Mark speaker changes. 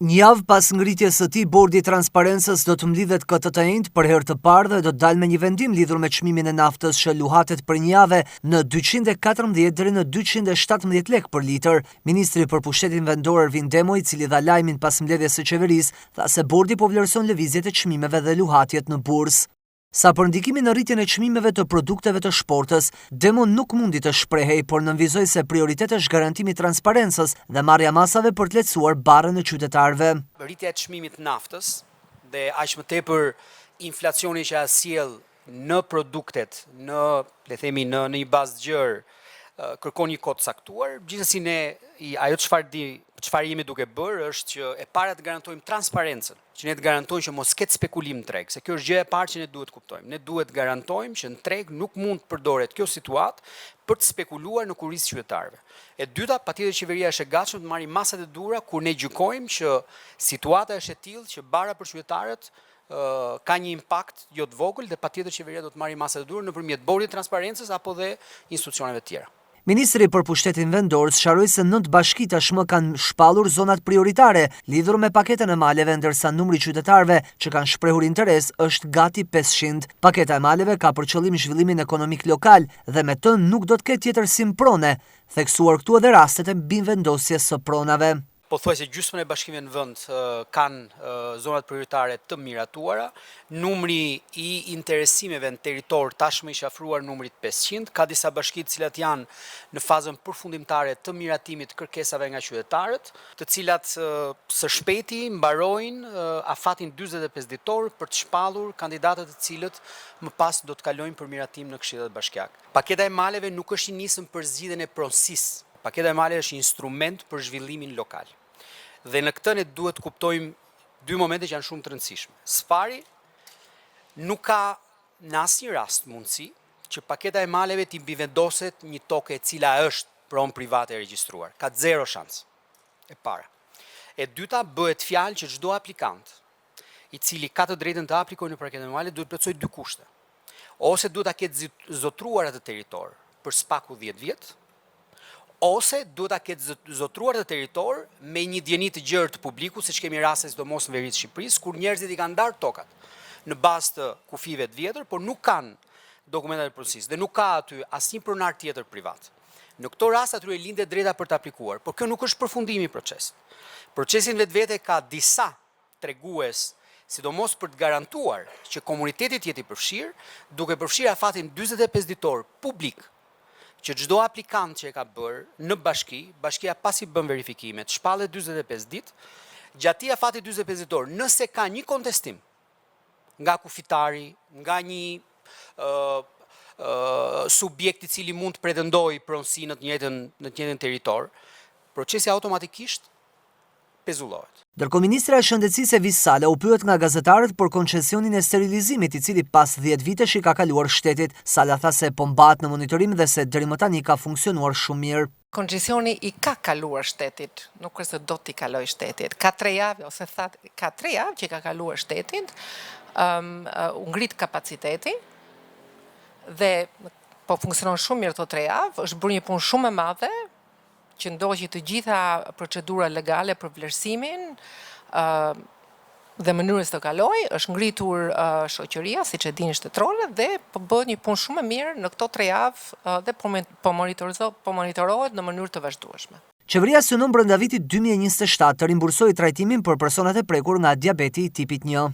Speaker 1: Një javë pas ngritjes së tij, Bordi i Transparencës do të mblidhet këtë të njëjtë për herë të parë dhe do të dalë me një vendim lidhur me çmimin e naftës që luhatet për një javë në 214 deri në 217 lekë për litër. Ministri për Pushtetin Vendor Ervin Demo, i cili dha lajmin pas mbledhjes së qeverisë, tha se bordi po vlerëson lëvizjet e çmimeve dhe luhatjet në bursë. Sa për ndikimin në rritjen e çmimeve të produkteve të shportës, Demo nuk mundi të shprehej, por nënvizoi se prioritet është garantimi i transparencës dhe marrja masave për të lehtësuar barrën e qytetarëve.
Speaker 2: Rritja e çmimit të naftës dhe aq më tepër inflacioni që sjell në produktet, në një bazë gjër, kërkon një kohë të caktuar. Gjithsesi ajo çfarë jemi duke bërë është që e para të garantojmë transparencën, që ne të garantojmë që mos ketë spekulim në treg, se kjo është gjëja e parë që ne duhet kuptojmë. Ne duhet të garantojmë që në treg nuk mund të përdoret kjo situatë për të spekuluar në kurrizë qytetarëve. E dyta, patjetër qeveria është e gatshme të marrë masat e duhura kur ne gjykojmë që situata është e tillë që bara për qytetarët ka një impakt jo të vogël dhe patjetër qeveria do të marrë masat e duhura nëpërmjet Bordit të Transparencës apo dhe institucioneve të tjera.
Speaker 1: Ministri për Pushtetin Vendor sqaroi se 9 bashki tashmë kanë shpallur zonat prioritare lidhur me paketën e maleve, ndërsa numri i qytetarëve që kanë shprehur interes është gati 500. Paketa e maleve ka për qëllim zhvillimin ekonomik lokal dhe me të nuk do të ketë tjetër sim prone, theksuar këtu edhe rastet e mbivendosjes së pronave.
Speaker 2: Pothuajse gjysmën e bashkimeve në vend kanë zonat prioritare të miratuara. Numri i interesimeve në territor tashmë është afruar numrit 500. Ka disa bashki të cilat janë në fazën përfundimtare të miratimit të kërkesave nga qytetarët, të cilat së shpejti mbarojnë afatin 45 ditor për të shpallur kandidatët të cilët më pas do të kalojnë për miratim në këshillat bashkiake. Paketa e maleve nuk është i nisëm për zgjidhjen e pronësisë. Paketa e maleve është instrument për zhvillimin lokal. Dhe në këtë ne duhet të kuptojmë dy momente që janë shumë të rëndësishme. Së pari, nuk ka në asnjë rast mundësi që paketa e maleve të mbivendoset një tokë e cila është pronë private e regjistruar. Ka zero shans. E para. E dyta, bëhet fjalë që çdo aplikant i cili ka të drejtën të aplikojë në paketën e maleve duhet të plotësojë dy kushte. Ose duhet ta ketë zotruar atë territor për spaku 10 vjet, ose duhet ta ketë zotruar të territor me një dieni të gjerë të publikut, siç kemi raste sidomos në veri të Shqipërisë, kur njerëzit i kanë ndarë tokat në bazë të kufive të vjetër, por nuk kanë dokumentat e pronësisë dhe nuk ka aty asnjë pronar tjetër privat. Në këto raste atyre lindet drejta për të aplikuar, por kjo nuk është përfundimi i procesit. Procesi vetvete ka disa tregues, sidomos për të garantuar që komuniteti të jetë i përfshirë, duke përfshirë afatin 45 ditor publik, që çdo aplikant që e ka bërë në bashkia pasi bën verifikimet, shpallet 45 ditë, gjatë afatit 45 ditor, nëse ka një kontestim nga kufitari, nga një subjekt i cili mund të pretendojë pronësi në të njëjtën territor, procesi automatikisht pezullohet.
Speaker 1: Ndërkohë ministra e Shëndetësisë Evis Sala u pyet nga gazetarët për koncesionin e sterilizimit i cili pas 10 vitesh i ka kaluar shtetit. Sala tha se po mbahet në monitorim dhe se deri më tani ka funksionuar shumë mirë.
Speaker 3: Koncesioni i ka kaluar shtetit, nuk është se do t'i kaloj shtetit. Ka 3 javë, ose ka 3 javë që i ka kaluar shtetit, u ngrit kapaciteti dhe po funksionon shumë mirë të 3 javë, është bërë një punë shumë e madhe, që ndoqi të gjitha procedura legale për vlerësimin dhe mënyrës të kaloj, është ngritur shoqëria, siç e dini shtetërore, dhe po bëhet një punë shumë e mirë në këto 3 javë dhe po monitorohet në mënyrë të vazhdueshme.
Speaker 1: Qeveria synon brenda vitit 2027 të rimbursojë trajtimin për personat e prekur nga diabeti tipit 1.